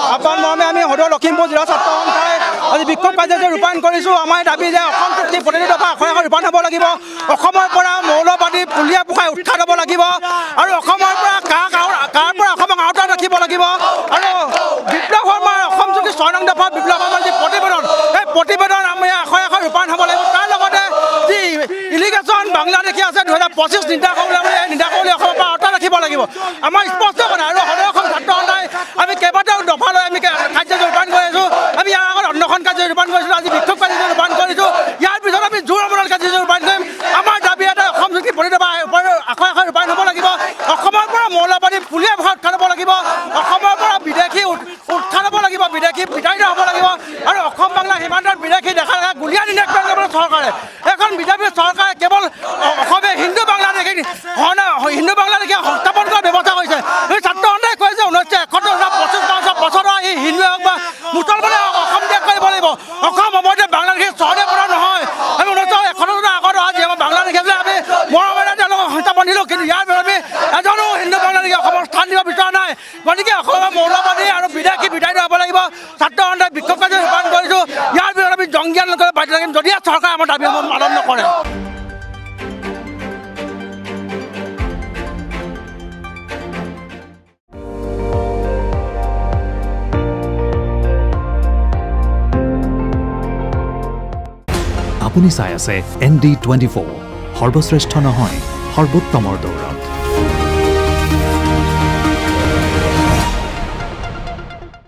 আহ্বান মৰ্মে আমি সদৌ লখিমপুৰ জিলা ছাত্ৰ সন্থাই আজি বিক্ষোভ কাৰ্যসূচী ৰূপায়ণ কৰিছোঁ। আমাৰ দাবী যে অসম চুক্তি প্ৰতিটো দফা আখৰে আখৰে ৰূপায়ণ হ'ব লাগিব। অসমৰ পৰা মৌলবাদী পুলিয়া পোখাই উৎখাত হ'ব লাগিব আৰু অসমৰ পৰা কাৰ পৰা অসমক আওতাত ৰাখিব লাগিব। আৰু বিপ্লৱ শৰ্মাৰ অসম চুক্তি 6 নং দফা বিপ্লৱ শৰ্মাৰ যি প্ৰতিবেদন, সেই প্ৰতিবেদন আমি আখৰে আখৰে ৰূপায়ণ হ'ব লাগিব। তাৰ লগতে যি ইলিগেশ্যন বাংলাদেশী আছে 2025 নিৰ্দেশাৱলী এই নিৰ্দেশাৱলী অসমৰ পৰা আওতাত ৰাখিব লাগিব। আমাৰ স্পষ্ট কথা। আৰু সদৌ অসম ছাত্ৰ সন্থাই আমি কেইবাটাও দফা লৈ আমি কাৰ্যসূচী ৰূপায়ণ কৰি আছোঁ। আমি ইয়াৰ আগত অন্বেষণ কাৰ্যসূচী ৰূপায়ণ কৰিছিলোঁ, আজি বিক্ষোভ কাৰ্যসূচী ৰূপায়ণ কৰিছোঁ। ইয়াৰ পিছত আমি জোৰ আন্দোলন কাৰ্যসূচী ৰূপায়ণ কৰিম। আমাৰ দাবী এটা অসম চুক্তি প্ৰতিটো দফা আখৰে আখৰে ৰূপায়ণ হ'ব লাগিব। অসমৰ পৰা মৌলবাদী পুলিয়া পোখা উৎখাত হ'ব লাগিব। অসমৰ পৰা বিদেশী উৎখাত হ'ব লাগিব, বিদেশী বিতাড়িত হ'ব লাগিব। আৰু অসম বাংলা সীমান্তত বিদেশী দেখা গুলীয়া নিৰ্দেশ কৰিব চৰকাৰে। এখন বিজেপি চৰকাৰে কেৱল অসমে হিন্দু বাংলাদেশী সংস্থাপন কৰাৰ ব্যৱস্থা কৰিছে। এই ছাত্ৰ সন্থাই কয় যে 1971 বছৰৰ এই হিন্দুৱে হওক বা মুছলমানে হওক অসম ত্যাগ কৰিব লাগিব। অসম সময়তে বাংলাদেশী চহৰে পৰা নহয়। আমি 1971 আগত আজি আমাৰ বাংলাদেশী আছিলে, আমি মৰমেৰে তেওঁলোকক সংস্থাপন দিলোঁ। কিন্তু ইয়াৰ বাবে আমি এজনো হিন্দু বাংলাদেশী অসমৰ স্থান দিব বিচৰা নাই। গতিকে অসমৰ মৌলবাদী আৰু বিদেশী বিতাড়িত হ'ব লাগিব। ছাত্ৰ সন্থাই বিক্ষোভ কাৰ্যসূচী ৰূপায়ণ কৰিছোঁ। ইয়াৰ পিছত আমি জংগী আন্দোলন কৰিবলৈ বাধ্য থাকিম যদিহে চৰকাৰে আমাৰ দাবীসমূহ পালন নকৰে। আপুনি চাই আছে ND24, সৰ্বশ্ৰেষ্ঠ নহয় সৰ্বোত্তমৰ দৌৰা।